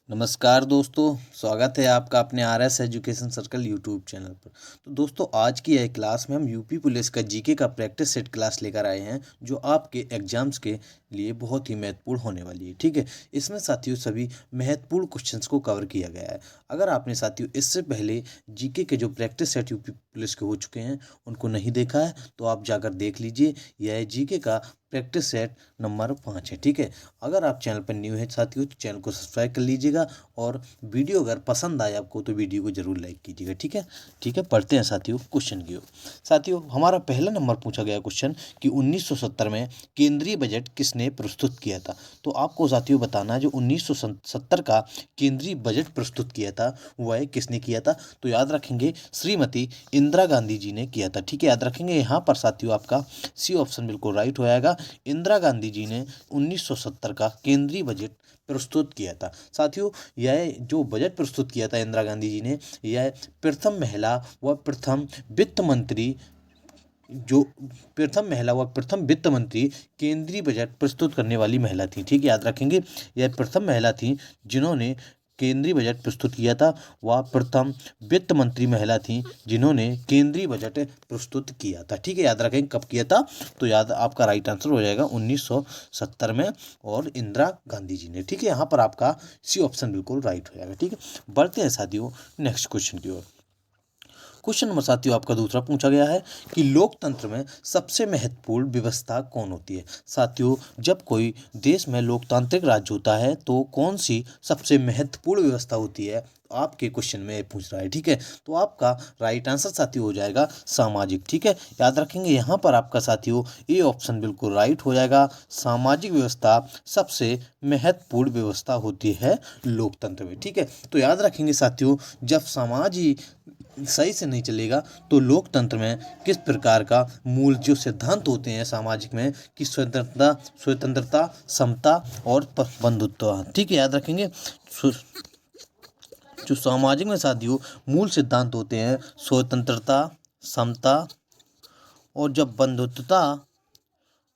नमस्कार दोस्तों, स्वागत है आपका अपने R S education circle YouTube channel पर। तो दोस्तों, आज की यह क्लास में हम यूपी पुलिस का जीके का प्रैक्टिस सेट क्लास लेकर आए हैं, जो आपके एग्जाम्स के लिए बहुत ही महत्वपूर्ण होने वाली है। ठीक है, इसमें साथियों सभी महत्वपूर्ण क्वेश्चंस को कवर किया गया है। अगर आपने साथियों इससे पहले जीके के जो प्रैक्टिस सेट यूपी पुलिस के हो चुके हैं उनको नहीं देखा है तो आप जाकर देख लीजिए। यह जीके का प्रैक्टिस सेट नंबर 5 है। ठीक है, अगर आप चैनल पर न्यू है साथियों तो चैनल को सब्सक्राइब कर लीजिएगा और वीडियो अगर पसंद आए आपको तो वीडियो को जरूर लाइक कीजिएगा। ठीक है, पढ़ते हैं साथियों क्वेश्चन की ओर। साथियों, हमारा पहला नंबर पूछा गया क्वेश्चन कि 1970 में केंद्रीय बजट किसने प्रस्तुत किया था। तो आपको साथियों बताना है जो 1970 का केंद्रीय बजट प्रस्तुत किया था वह किसने किया था। तो याद रखेंगे श्रीमती इंदिरा गांधी जी ने किया था। ठीक है, याद रखेंगे यहाँ पर साथियों आपका सी ऑप्शन बिल्कुल राइट हो जाएगा। इंदिरा गांधी जी ने 1970 का केंद्रीय बजट प्रस्तुत किया था। साथियों, यह जो बजट प्रस्तुत किया था इंदिरा गांधी जी ने, यह प्रथम महिला व प्रथम वित्त मंत्री जो प्रथम महिला व प्रथम वित्त मंत्री केंद्रीय बजट प्रस्तुत करने वाली महिला थी। ठीक है, याद रखेंगे यह प्रथम महिला थी जिन्होंने केंद्रीय बजट प्रस्तुत किया था। वह प्रथम वित्त मंत्री महिला थी जिन्होंने केंद्रीय बजट प्रस्तुत किया था। ठीक है, याद रखेंगे कब किया था। तो याद आपका राइट आंसर हो जाएगा 1970 में और इंदिरा गांधी जी ने। ठीक है, यहाँ पर आपका सी ऑप्शन बिल्कुल राइट हो जाएगा। ठीक है, बढ़ते हैं साथियों नेक्स्ट क्वेश्चन की ओर। क्वेश्चन नंबर साथियों आपका दूसरा पूछा गया है कि लोकतंत्र में सबसे महत्वपूर्ण व्यवस्था कौन होती है। साथियों, जब कोई देश में लोकतांत्रिक राज्य होता है तो कौन सी सबसे महत्वपूर्ण व्यवस्था होती है, आपके क्वेश्चन में पूछ रहा है। ठीक है, तो आपका राइट आंसर साथियों हो जाएगा सामाजिक। ठीक है, याद रखेंगे यहाँ पर आपका साथियों ए ऑप्शन बिल्कुल राइट हो जाएगा। सामाजिक व्यवस्था सबसे महत्वपूर्ण व्यवस्था होती है लोकतंत्र में। ठीक है, तो याद रखेंगे साथियों जब समाज ही सही से नहीं चलेगा तो लोकतंत्र में किस प्रकार का मूल जो सिद्धांत होते हैं सामाजिक में कि स्वतंत्रता, समता और बंधुत्व। ठीक है, याद रखेंगे जो सामाजिक में साथियों मूल सिद्धांत होते हैं स्वतंत्रता, समता और जब बंधुत्वता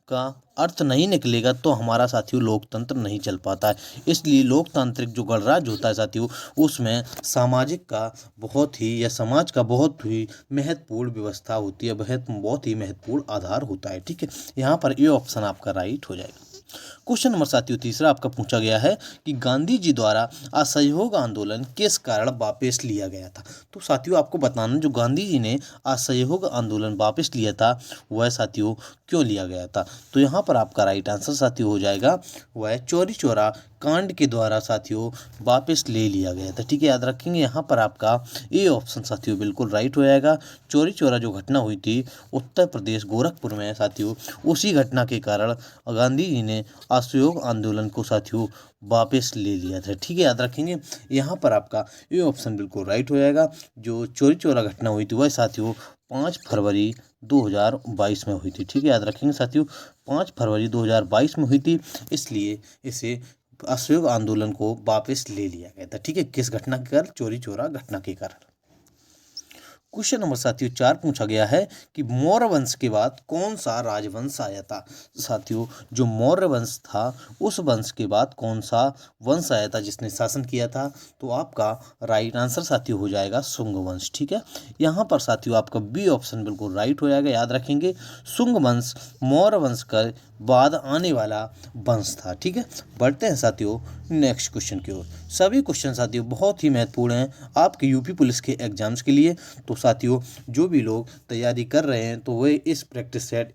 का अर्थ नहीं निकलेगा तो हमारा साथियों लोकतंत्र नहीं चल पाता है। इसलिए लोकतांत्रिक जो गणराज्य होता है साथियों उसमें सामाजिक का बहुत ही या समाज का बहुत ही महत्वपूर्ण व्यवस्था होती है, बहुत ही महत्वपूर्ण आधार होता है। ठीक है, यहाँ पर ये ऑप्शन आपका राइट हो जाएगा। क्वेश्चन नंबर साथियों तीसरा आपका पूछा गया है कि गांधी जी द्वारा असहयोग आंदोलन किस कारण वापस लिया गया था। तो साथियों आपको बताना जो गांधी जी ने असहयोग आंदोलन वापस लिया था वह साथियों क्यों लिया गया था। तो यहाँ पर आपका राइट आंसर साथियों हो जाएगा वह चौरी चौरा कांड के द्वारा साथियों वापस ले लिया गया था। ठीक है, याद रखेंगे यहाँ पर आपका ए ऑप्शन साथियों बिल्कुल राइट हो जाएगा। चौरी चौरा जो घटना हुई थी उत्तर प्रदेश गोरखपुर में साथियों, उसी घटना के कारण गांधी जी ने असहयोग आंदोलन को साथियों वापस ले लिया था। ठीक है, याद रखेंगे यहाँ पर आपका ये ऑप्शन बिल्कुल राइट हो जाएगा। जो चौरी चौरा घटना हुई थी वह साथियों 5 फरवरी 2022 में हुई थी। ठीक है, याद रखेंगे साथियों 5 फरवरी 2022 में हुई थी, इसलिए इसे असहयोग आंदोलन को वापस ले लिया गया था। ठीक है, किस घटना के कारण, चौरी चौरा घटना के कारण। क्वेश्चन नंबर साथियों 4 पूछा गया है कि मौर्य वंश के बाद कौन सा राजवंश आया था। साथियों, जो मौर्य वंश था उस वंश के बाद कौन सा वंश आया था जिसने शासन किया था। तो आपका राइट आंसर साथियों हो जाएगा शुंग वंश। ठीक है, यहाँ पर साथियों आपका बी ऑप्शन बिल्कुल राइट हो जाएगा। याद रखेंगे शुंग वंश मौर्य वंश के बाद आने वाला वंश था। ठीक है, बढ़ते हैं साथियों नेक्स्ट क्वेश्चन की ओर। सभी क्वेश्चन साथियों बहुत ही महत्वपूर्ण हैं आपके यूपी पुलिस के एग्जाम्स के लिए। तो साथियों जो भी लोग तैयारी कर रहे हैं तो वे इस प्रैक्टिस सेट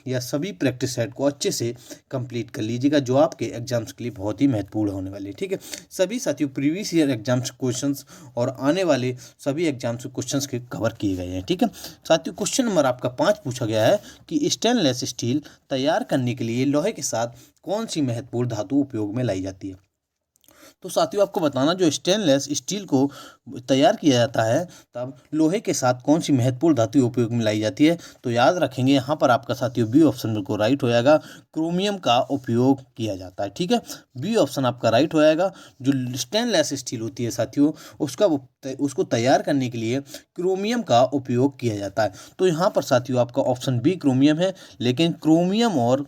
या सभी प्रैक्टिस सेट को अच्छे से कंप्लीट कर लीजिएगा, जो आपके एग्जाम्स के लिए बहुत ही महत्वपूर्ण होने वाले। ठीक है, सभी साथियों प्रीवियस ईयर एग्जाम्स क्वेश्चंस और आने वाले सभी एग्जाम्स क्वेश्चंस के कवर किए गए हैं। ठीक है, साथियों क्वेश्चन नंबर आपका 5 पूछा गया है कि स्टेनलेस स्टील तैयार करने के लिए लोहे के साथ कौन सी महत्वपूर्ण धातु उपयोग में लाई जाती है। तो साथियों आपको बताना जो स्टेनलेस स्टील को तैयार किया जाता है तब लोहे के साथ कौन सी महत्वपूर्ण धातु उपयोग में लाई जाती है। तो याद रखेंगे यहाँ पर आपका साथियों बी ऑप्शन बिल्कुल राइट हो जाएगा, क्रोमियम का उपयोग किया जाता है। ठीक है, बी ऑप्शन आपका राइट हो जाएगा। जो स्टेनलेस स्टील होती है साथियों उसको तैयार करने के लिए क्रोमियम का उपयोग किया जाता है। तो यहाँ पर साथियों आपका ऑप्शन बी क्रोमियम है, लेकिन क्रोमियम और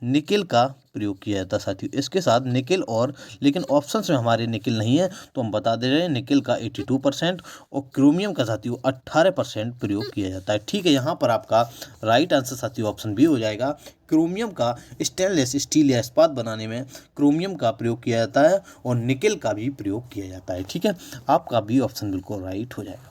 निकेल का प्रयोग किया जाता है साथियों। इसके साथ निकिल और, लेकिन ऑप्शन में हमारे निकिल नहीं है तो हम बता दे रहे हैं निकिल का 82% और क्रोमियम का साथियों 18% प्रयोग किया जाता है। ठीक है, यहाँ पर आपका राइट आंसर साथियों ऑप्शन बी हो जाएगा। क्रोमियम का स्टेनलेस स्टील या इस्पात बनाने में क्रोमियम का प्रयोग किया जाता है और निकिल का भी प्रयोग किया जाता है। ठीक है, आपका बी ऑप्शन बिल्कुल राइट हो जाएगा।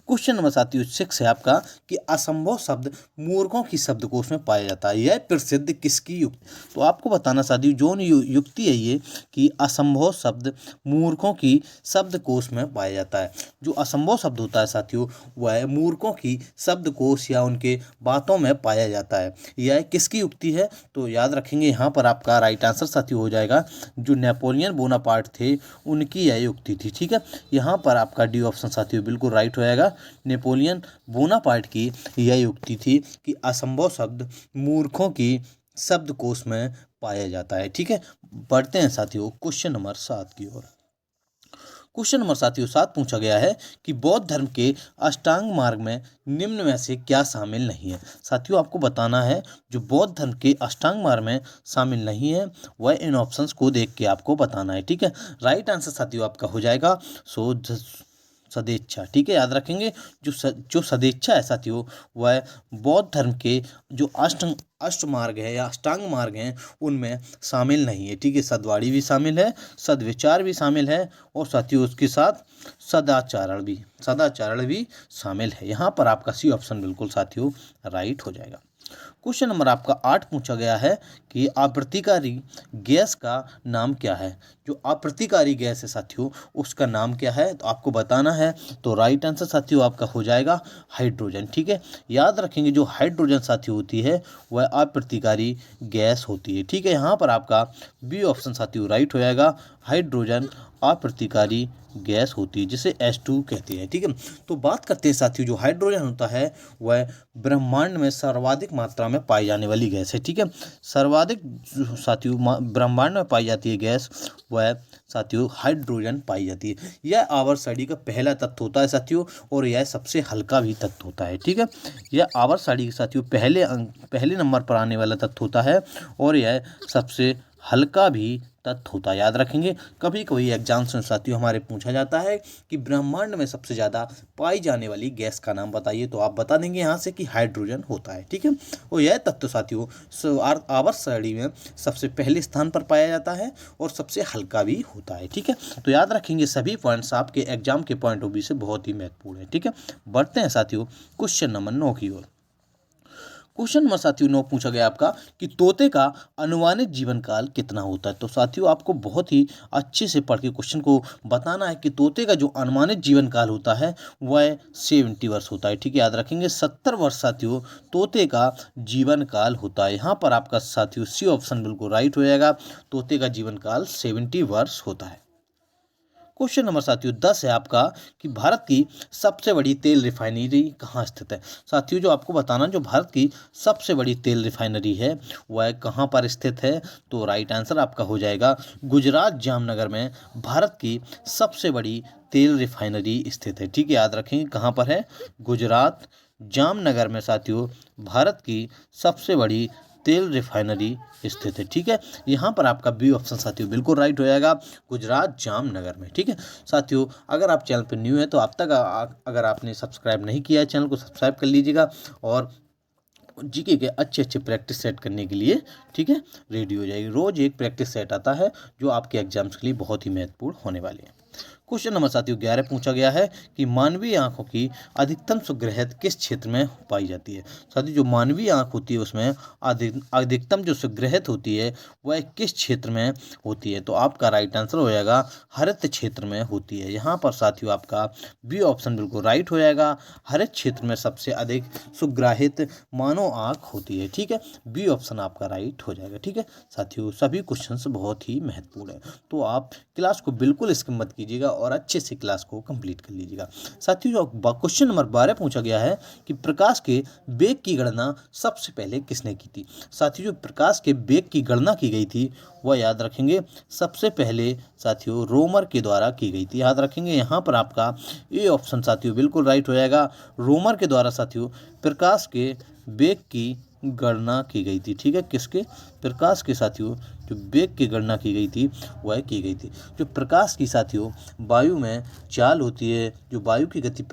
क्वेश्चन नंबर साथियों 6 है आपका कि असंभव शब्द मूर्खों की शब्दकोश में पाया जाता है, यह प्रसिद्ध किसकी युक्ति। तो आपको बताना साथियों जो युक्ति है ये कि असंभव शब्द मूर्खों की शब्दकोश में पाया जाता है। जो असंभव शब्द होता है साथियों वह मूर्खों की शब्दकोश या उनके बातों में पाया जाता है। यह किसकी युक्ति है, तो याद रखेंगे यहाँ पर आपका राइट आंसर साथियों हो जाएगा जो नेपोलियन बोनापार्ट थे उनकी यह युक्ति थी। ठीक है, यहाँ पर आपका डी ऑप्शन साथियों बिल्कुल राइट होएगा। नेपोलियन बोनापार्ट की यह युक्ति थी कि असंभव शब्द मूर्खों की शब्दकोश में पाया जाता है। ठीक है, बढ़ते हैं साथियों क्वेश्चन नंबर 7 की ओर। क्वेश्चन नंबर साथियों 7 पूछा गया है कि बौद्ध धर्म के अष्टांग मार्ग में निम्न में से क्या शामिल नहीं है। साथियों आपको बताना है जो बौद्ध धर्म के अष्टांग मार्ग में शामिल नहीं है वह इन ऑप्शंस को देख के आपको बताना है। ठीक है, राइट आंसर साथियों आपका हो जाएगा सदेच्छा। ठीक है, याद रखेंगे जो सदेच्छा है साथियों वह बौद्ध धर्म के जो अष्ट मार्ग है या अष्टांग मार्ग हैं उनमें शामिल नहीं है। ठीक है, सद्वाड़ी भी शामिल है, सद्विचार भी शामिल है और साथियों उसके साथ सदाचारण भी शामिल है। यहाँ पर आपका सी ऑप्शन बिल्कुल साथियों राइट हो जाएगा। क्वेश्चन नंबर आपका 8 पूछा गया है कि अप्रतिकारी गैस का नाम क्या है। जो अप्रतिकारी गैस है साथियों उसका नाम क्या है, तो आपको बताना है। तो राइट आंसर साथियों आपका हो जाएगा हाइड्रोजन। ठीक है, याद रखेंगे जो हाइड्रोजन साथियों होती है वह अप्रतिकारी गैस होती है। ठीक है, यहाँ पर आपका बी ऑप्शन साथियों राइट हो जाएगा। हाइड्रोजन अप्रतिकारी गैस होती है जिसे H2 कहते हैं। ठीक है, तो बात करते हैं साथियों जो हाइड्रोजन होता है वह ब्रह्मांड में सर्वाधिक मात्रा में पाई जाने वाली गैस है। ठीक है, सर्वाधिक साथियों ब्रह्मांड में पाई जाती है गैस वह साथियों हाइड्रोजन पाई जाती है। यह आवर्त सारणी का पहला तत्व होता है साथियों और यह सबसे हल्का भी तत्व होता है। ठीक है, यह आवर्त सारणी के साथियों पहले नंबर पर आने वाला तत्व होता है और यह सबसे हल्का भी तत्व होता है। याद रखेंगे कभी कभी एग्जाम्स में साथियों हमारे पूछा जाता है कि ब्रह्मांड में सबसे ज़्यादा पाई जाने वाली गैस का नाम बताइए, तो आप बता देंगे यहाँ से कि हाइड्रोजन होता है। ठीक है, और यह तत्व साथियों आवर्त सारणी में सबसे पहले स्थान पर पाया जाता है और सबसे हल्का भी होता है। ठीक है, तो याद रखेंगे सभी पॉइंट्स आपके एग्जाम के पॉइंट ऑफ व्यू से बहुत ही महत्वपूर्ण है। ठीक है, बढ़ते हैं साथियों क्वेश्चन नंबर 9 की ओर। क्वेश्चन नंबर साथियों 9 पूछा गया आपका कि तोते का अनुमानित जीवन काल कितना होता है। तो साथियों आपको बहुत ही अच्छे से पढ़ के क्वेश्चन को बताना है कि तोते का जो अनुमानित जीवन काल होता है वह 70 वर्ष होता है। ठीक है, याद रखेंगे 70 वर्ष साथियों तोते का जीवन काल होता है। यहाँ पर आपका साथियों सी ऑप्शन बिल्कुल राइट हो जाएगा। तोते का जीवन काल 70 वर्ष होता है। क्वेश्चन नंबर साथियों 10 है आपका कि भारत की सबसे बड़ी तेल रिफाइनरी कहाँ स्थित है। साथियों जो आपको बताना जो भारत की सबसे बड़ी तेल रिफाइनरी है वह कहाँ पर स्थित है, तो राइट आंसर आपका हो जाएगा गुजरात जामनगर में भारत की सबसे बड़ी तेल रिफाइनरी स्थित है। ठीक है, याद रखेंगे कहाँ पर है, गुजरात जामनगर में साथियों भारत की सबसे बड़ी तेल रिफाइनरी स्थित है। ठीक है, यहाँ पर आपका बी ऑप्शन साथियों बिल्कुल राइट हो जाएगा गुजरात जामनगर में। ठीक है साथियों, अगर आप चैनल पर न्यू है तो अगर आपने सब्सक्राइब नहीं किया है चैनल को सब्सक्राइब कर लीजिएगा और जीके के अच्छे प्रैक्टिस सेट करने के लिए ठीक है रेडी हो जाएगी। रोज एक प्रैक्टिस सेट आता है जो आपके एग्जाम्स के लिए बहुत ही महत्वपूर्ण होने वाले हैं। क्वेश्चन नंबर साथियों 11 पूछा गया है कि मानवीय आंखों की अधिकतम सुग्रहित किस क्षेत्र में पाई जाती है। साथियों जो मानवीय आंख होती है उसमें अधिकतम जो सुग्रहित होती है वह किस क्षेत्र में होती है, तो आपका राइट आंसर हो जाएगा हरित क्षेत्र में होती है। यहाँ पर साथियों आपका बी ऑप्शन बिल्कुल राइट हो जाएगा। हरित क्षेत्र में सबसे अधिक सुग्राहित मानव आंख होती है। ठीक है, बी ऑप्शन आपका राइट हो जाएगा। ठीक है साथियों, सभी क्वेश्चंस बहुत ही महत्वपूर्ण है तो आप क्लास को बिल्कुल स्किप मत कीजिएगा और अच्छे से क्लास को कंप्लीट कर लीजिएगा। साथियों क्वेश्चन नंबर 12 पूछा गया है कि प्रकाश के वेग की गणना सबसे पहले किसने की थी। साथियों जो प्रकाश के वेग की गणना की गई थी वह याद रखेंगे सबसे पहले साथियों रोमर के द्वारा की गई थी। याद रखेंगे यहाँ पर आपका ए ऑप्शन साथियों बिल्कुल राइट हो जाएगा। रोमर के द्वारा साथियों प्रकाश के वेग की गणना की गई थी। ठीक है, किसके? प्रकाश के साथियों जो वेग की गणना की गई थी वह की गई थी। जो प्रकाश की साथियों वायु में चाल होती है, जो वायु की गति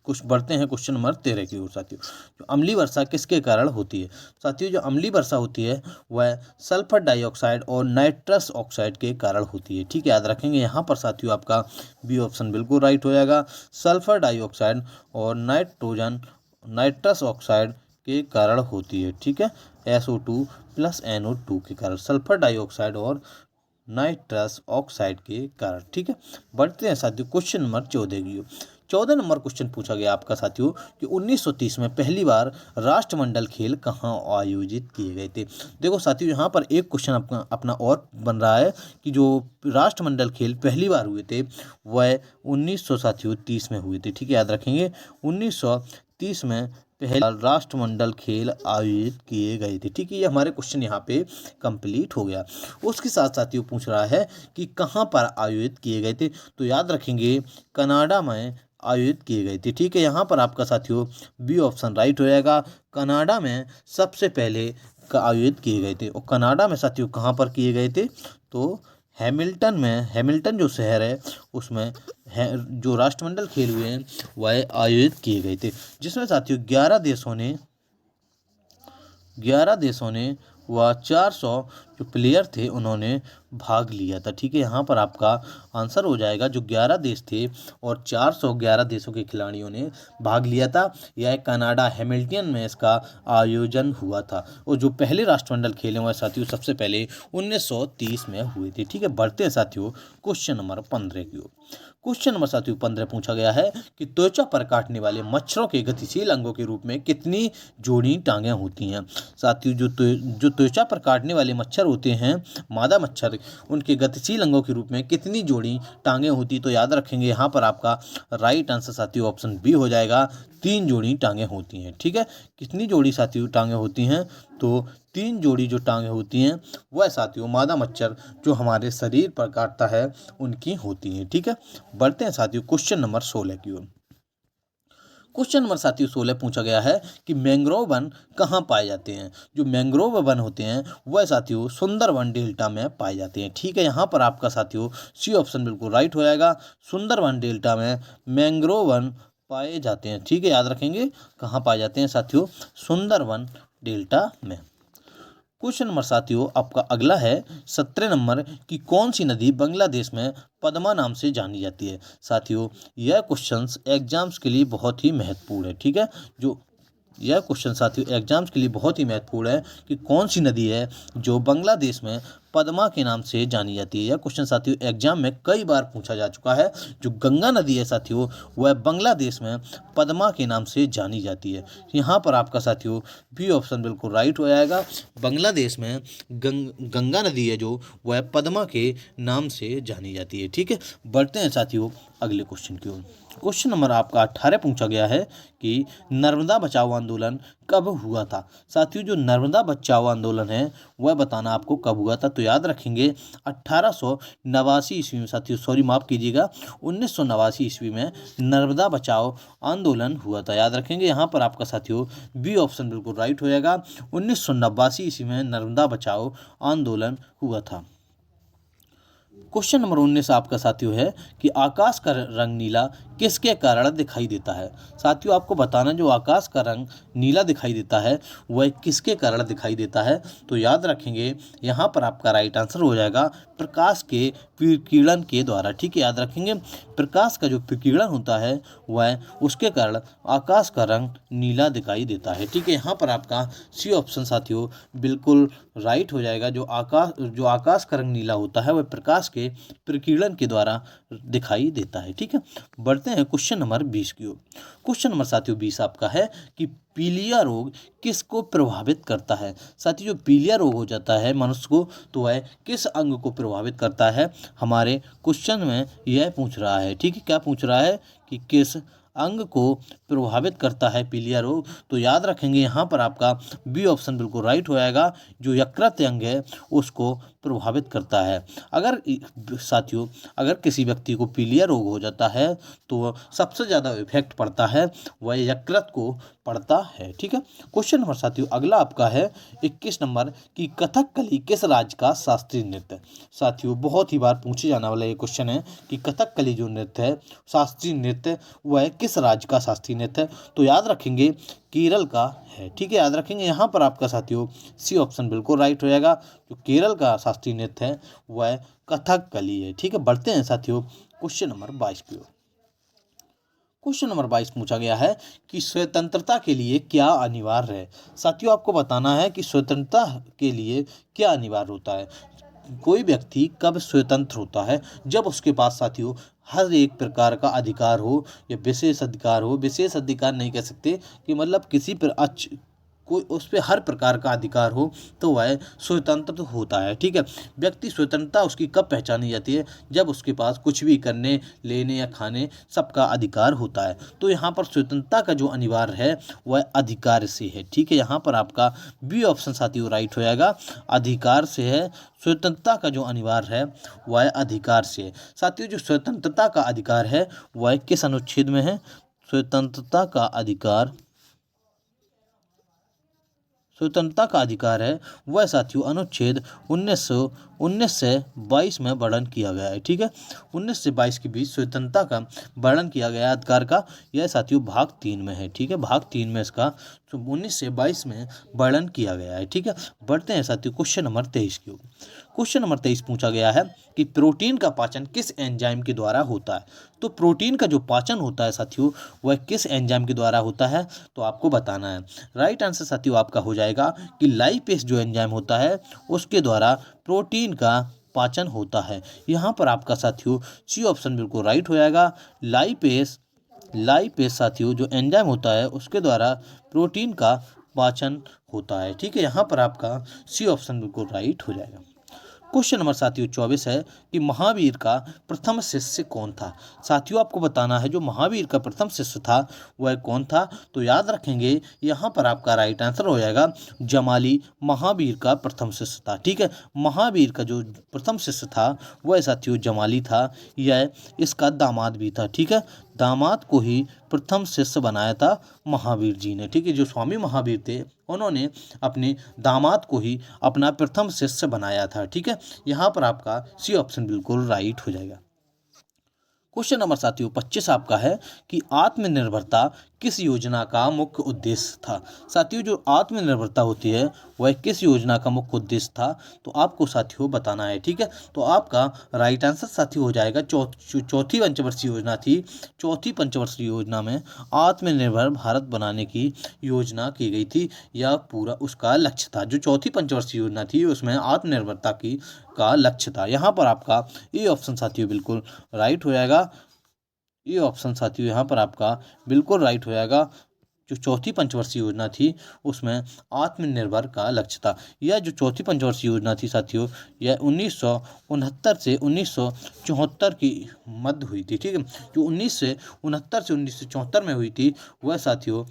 कुछ बढ़ते हैं क्वेश्चन नंबर 13 की ओर साथियों। जो अम्लीय वर्षा किसके कारण होती है? साथियों जो अम्लीय वर्षा होती है वह सल्फर डाइऑक्साइड और नाइट्रस ऑक्साइड के कारण होती है। ठीक है, याद रखेंगे। यहाँ पर साथियों आपका बी ऑप्शन बिल्कुल राइट हो जाएगा। सल्फर डाइऑक्साइड और नाइट्रस ऑक्साइड के कारण होती है। ठीक है, SO2 प्लस NO2 के कारण, सल्फर डाइऑक्साइड और नाइट्रस ऑक्साइड के कारण। ठीक है, बढ़ते हैं साथियों क्वेश्चन नंबर 14 की ओर। 14 नंबर क्वेश्चन पूछा गया आपका साथियों कि 1930 में पहली बार राष्ट्रमंडल खेल कहाँ आयोजित किए गए थे? देखो साथियों, यहाँ पर एक क्वेश्चन अपना और बन रहा है कि जो राष्ट्रमंडल खेल पहली बार हुए थे वह 1930 में हुए थे। ठीक है, याद रखेंगे 1930 में पहला राष्ट्रमंडल खेल आयोजित किए गए थे। ठीक है, ये हमारे क्वेश्चन यहाँ पे कंप्लीट हो गया। उसके साथ साथियों पूछ रहा है कि कहाँ पर आयोजित किए गए थे? तो याद रखेंगे कनाडा में आयोजित किए गए थे। ठीक है, यहाँ पर आपका साथियों बी ऑप्शन राइट हो जाएगा। कनाडा में सबसे पहले आयोजित किए गए थे। और कनाडा में साथियों कहाँ पर किए गए थे? तो हैमिल्टन में, हैमिल्टन जो शहर है उसमें जो राष्ट्रमंडल खेल हुए हैं वह आयोजित किए गए थे, जिसमें साथियों 11 देशों ने व 400 जो प्लेयर थे उन्होंने भाग लिया था। ठीक है, यहाँ पर आपका आंसर हो जाएगा जो 11 देश थे और 411 देशों के खिलाड़ियों ने भाग लिया था। यह कनाडा हैमिल्टन में इसका आयोजन हुआ था। और जो पहले राष्ट्रमंडल खेले हुए साथियों सबसे पहले 1930 में हुए थे। ठीक है, बढ़ते हैं साथियों क्वेश्चन नंबर 15 की ओर। क्वेश्चन नंबर साथियों 15 पूछा गया है कि त्वचा पर काटने वाले मच्छरों के गतिशील अंगों के रूप में कितनी जोड़ी टांगें होती हैं? साथियों जो त्वचा पर काटने वाले मच्छर होते हैं, मादा मच्छर, उनके गतिशील अंगों के रूप में कितनी जोड़ी टांगें होती? तो याद रखेंगे यहाँ पर आपका राइट आंसर साथियों ऑप्शन बी हो जाएगा। 3 जोड़ी टांगें होती हैं। ठीक है, कितनी जोड़ी साथियों टांगें होती हैं? तो 3 जोड़ी जो टांगें होती हैं वह साथियों मादा मच्छर जो हमारे शरीर पर काटता है उनकी होती हैं। ठीक है, बढ़ते हैं साथियों क्वेश्चन नंबर 16 की ओर। क्वेश्चन नंबर साथियों 16 पूछा गया है कि मैंग्रोव वन कहाँ पाए जाते हैं? जो मैंग्रोव वन होते हैं वह साथियों सुंदरवन डेल्टा में पाए जाते हैं। ठीक है, यहाँ पर आपका साथियों सी ऑप्शन बिल्कुल राइट हो जाएगा। सुंदरवन डेल्टा में मैंग्रोव वन पाए जाते हैं। ठीक है, याद रखेंगे कहाँ पाए जाते हैं साथियों? सुंदरवन डेल्टा में। क्वेश्चन नंबर साथियों आपका अगला है 17 नंबर की कौन सी नदी बांग्लादेश में पद्मा नाम से जानी जाती है? साथियों यह क्वेश्चंस एग्जाम्स के लिए बहुत ही महत्वपूर्ण है। ठीक है, जो यह क्वेश्चन साथियों एग्जाम्स के लिए बहुत ही महत्वपूर्ण है कि कौन सी नदी है जो बांग्लादेश में पद्मा के नाम से जानी जाती है। यह क्वेश्चन साथियों एग्जाम में कई बार पूछा जा चुका है। जो गंगा नदी है साथियों वह बांग्लादेश में पद्मा के नाम से जानी जाती है। यहाँ पर आपका साथियों बी ऑप्शन बिल्कुल राइट हो जाएगा। बांग्लादेश में गंगा नदी है जो वह पद्मा के नाम से जानी जाती है। ठीक है, बढ़ते हैं साथियों अगले क्वेश्चन की ओर। क्वेश्चन नंबर आपका 18 पूछा गया है कि नर्मदा बचाओ आंदोलन कब हुआ था? साथियों जो नर्मदा बचाओ आंदोलन है वह बताना आपको कब हुआ था। तो याद रखेंगे 1889 ईस्वी में साथियों, सॉरी माफ़ कीजिएगा, 1989 ईस्वी में नर्मदा बचाओ आंदोलन हुआ था। याद रखेंगे यहाँ पर आपका साथियों बी ऑप्शन बिल्कुल राइट हो जाएगा। 1989 ईस्वी में नर्मदा बचाओ आंदोलन हुआ था। क्वेश्चन नंबर 19 आपका साथियों है कि आकाश का रंग नीला किसके कारण दिखाई देता है? साथियों आपको बताना जो आकाश का रंग नीला दिखाई देता है वह किसके कारण दिखाई देता है? तो याद रखेंगे यहाँ पर आपका राइट आंसर हो जाएगा प्रकाश के विकिरण के द्वारा। ठीक है, याद रखेंगे प्रकाश का जो विकिरण होता है वह उसके कारण आकाश का रंग नीला दिखाई देता है। ठीक है, यहाँ पर आपका सी ऑप्शन साथियों बिल्कुल राइट हो जाएगा। जो आकाश का रंग नीला होता है वह प्रकाश के प्रकीर्णन के द्वारा दिखाई देता है। ठीक है, बढ़ते हैं क्वेश्चन नंबर 20 की ओर। क्वेश्चन नंबर साथियों 20 आपका है कि पीलिया रोग किसको प्रभावित करता है? साथियों जो पीलिया रोग हो जाता है मनुष्य को तो वह किस अंग को प्रभावित करता है? हमारे क्वेश्चन में यह पूछ रहा है। ठीक है, क्या पूछ रहा है कि किस अंग को प्रभावित करता है पीलिया रोग, तो याद रखेंगे यहाँ पर आपका बी ऑप्शन बिल्कुल राइट हो जाएगा। जो यकृत अंग है उसको प्रभावित करता है। अगर साथियों अगर किसी व्यक्ति को पीलिया रोग हो जाता है तो सबसे ज़्यादा इफेक्ट पड़ता है वह यकृत को पड़ता है। ठीक है। क्वेश्चन नंबर साथियों अगला आपका है 21 नंबर कि कथकली किस राज्य का शास्त्रीय नृत्य। साथियों बहुत ही बार पूछे जाने वाला ये क्वेश्चन है कि कथकली जो नृत्य है शास्त्रीय नृत्य वह किस राज्य का शास्त्रीय नृत्य है, तो याद रखेंगे केरल का है। ठीक है, याद रखेंगे। यहाँ पर आपका साथियों सी ऑप्शन बिल्कुल राइट हो जाएगा। जो केरल का शास्त्रीय नृत्य है वह कथकली है। ठीक है, बढ़ते हैं साथियों क्वेश्चन नंबर 22 की ओर। क्वेश्चन नंबर 22 पूछा गया है कि स्वतंत्रता के लिए क्या अनिवार्य है। साथियों आपको बताना है कि स्वतंत्रता के लिए क्या अनिवार्य होता है। कोई व्यक्ति कब स्वतंत्र होता है, जब उसके पास साथियों हर एक प्रकार का अधिकार हो या विशेष अधिकार हो। विशेष अधिकार नहीं कह सकते कि मतलब किसी पर कोई उस पर हर प्रकार का अधिकार हो तो वह स्वतंत्र होता है। ठीक है, व्यक्ति स्वतंत्रता उसकी कब पहचानी जाती है, जब उसके पास कुछ भी करने लेने या खाने सबका अधिकार होता है। तो यहाँ पर स्वतंत्रता का जो अनिवार्य है वह अधिकार से है। ठीक है, यहाँ पर आपका बी ऑप्शन साथियों राइट हो जाएगा, अधिकार से है। स्वतंत्रता का जो अनिवार्य है वह अधिकार से है। साथियों जो स्वतंत्रता का अधिकार है वह किस अनुच्छेद में है। स्वतंत्रता का अधिकार स्वतंत्रता का अधिकार है वह साथियों अनुच्छेद 19 से 22 में वर्णन किया गया है। ठीक है, 19 से 22 के बीच स्वतंत्रता का वर्णन किया गया है अधिकार का। यह साथियों भाग 3 में है। ठीक है, भाग 3 में इसका 19 से 22 में वर्णन किया गया है। ठीक है, बढ़ते हैं साथियों क्वेश्चन नंबर 23 की ओर। क्वेश्चन नंबर 23 पूछा गया है कि प्रोटीन का पाचन किस एंजाइम के द्वारा होता है। तो प्रोटीन का जो पाचन होता है साथियों वह किस एंजाइम के द्वारा होता है, तो आपको बताना है। राइट आंसर साथियों आपका हो जाएगा कि लाइपेस जो एंजाइम होता है उसके द्वारा प्रोटीन का पाचन होता है। यहाँ पर आपका साथियों सी ऑप्शन बिल्कुल राइट हो जाएगा। लाइपेस साथियों जो एंजाइम होता है उसके द्वारा प्रोटीन का पाचन होता है। ठीक है, यहाँ पर आपका सी ऑप्शन बिल्कुल राइट हो जाएगा। क्वेश्चन नंबर साथियों 24 है कि महावीर का प्रथम शिष्य कौन था। साथियों आपको बताना है जो महावीर का प्रथम शिष्य था वह कौन था, तो याद रखेंगे यहाँ पर आपका राइट आंसर हो जाएगा जमाली महावीर का प्रथम शिष्य था। ठीक है, महावीर का जो प्रथम शिष्य था वह साथियों जमाली था। यह इसका दामाद भी था। ठीक है, दामाद को ही प्रथम शिष्य बनाया था महावीर जी ने। ठीक है, जो स्वामी महावीर थे उन्होंने अपने दामाद को ही अपना प्रथम शिष्य बनाया था। ठीक है, यहाँ पर आपका सी ऑप्शन बिल्कुल राइट हो जाएगा। क्वेश्चन नंबर साथियों 25 आपका है कि आत्मनिर्भरता किस योजना का मुख्य उद्देश्य था। साथियों जो आत्मनिर्भरता होती है वह किस योजना का मुख्य उद्देश्य था, तो आपको साथियों बताना है। ठीक है, तो आपका राइट आंसर साथियों हो जाएगा चौथी पंचवर्षीय योजना थी। चौथी पंचवर्षीय योजना में आत्मनिर्भर भारत बनाने की योजना की गई थी। यह पूरा उसका लक्ष्य था। जो चौथी पंचवर्षीय योजना थी उसमें आत्मनिर्भरता का लक्ष्य था। यहाँ पर आपका ये ऑप्शन साथियों बिल्कुल राइट हो जाएगा। ये ऑप्शन साथियों यहाँ पर आपका बिल्कुल राइट हो जाएगा। जो चौथी पंचवर्षीय योजना थी उसमें आत्मनिर्भर का लक्ष्य था। यह जो चौथी पंचवर्षीय योजना थी साथियों यह 1969 से 1974 की मध्य हुई थी। ठीक है, जो 1969 से 1974 में हुई थी वह साथियों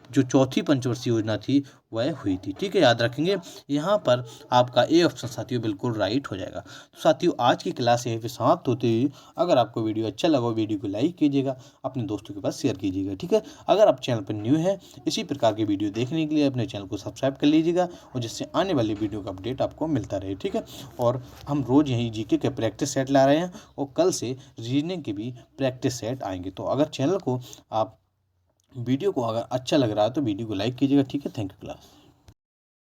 जो चौथी पंचवर्षीय योजना थी वह हुई थी। ठीक है, याद रखेंगे। यहाँ पर आपका ए ऑप्शन साथियों बिल्कुल राइट हो जाएगा। तो साथियों आज की क्लास यहीं पे समाप्त होती हुई, अगर आपको वीडियो अच्छा लगा वीडियो को लाइक कीजिएगा, अपने दोस्तों के पास शेयर कीजिएगा। ठीक है, अगर आप चैनल पर न्यू है इसी प्रकार की वीडियो देखने के लिए अपने चैनल को सब्सक्राइब कर लीजिएगा और जिससे आने वाली वीडियो का अपडेट आपको मिलता रहे। ठीक है, और हम रोज़ यहीं जीके के प्रैक्टिस सेट ला रहे हैं और कल से रीजनिंग के भी प्रैक्टिस सेट आएंगे। तो अगर चैनल को आप वीडियो को अगर अच्छा लग रहा है तो वीडियो को लाइक कीजिएगा। ठीक है, थैंक यू क्लास।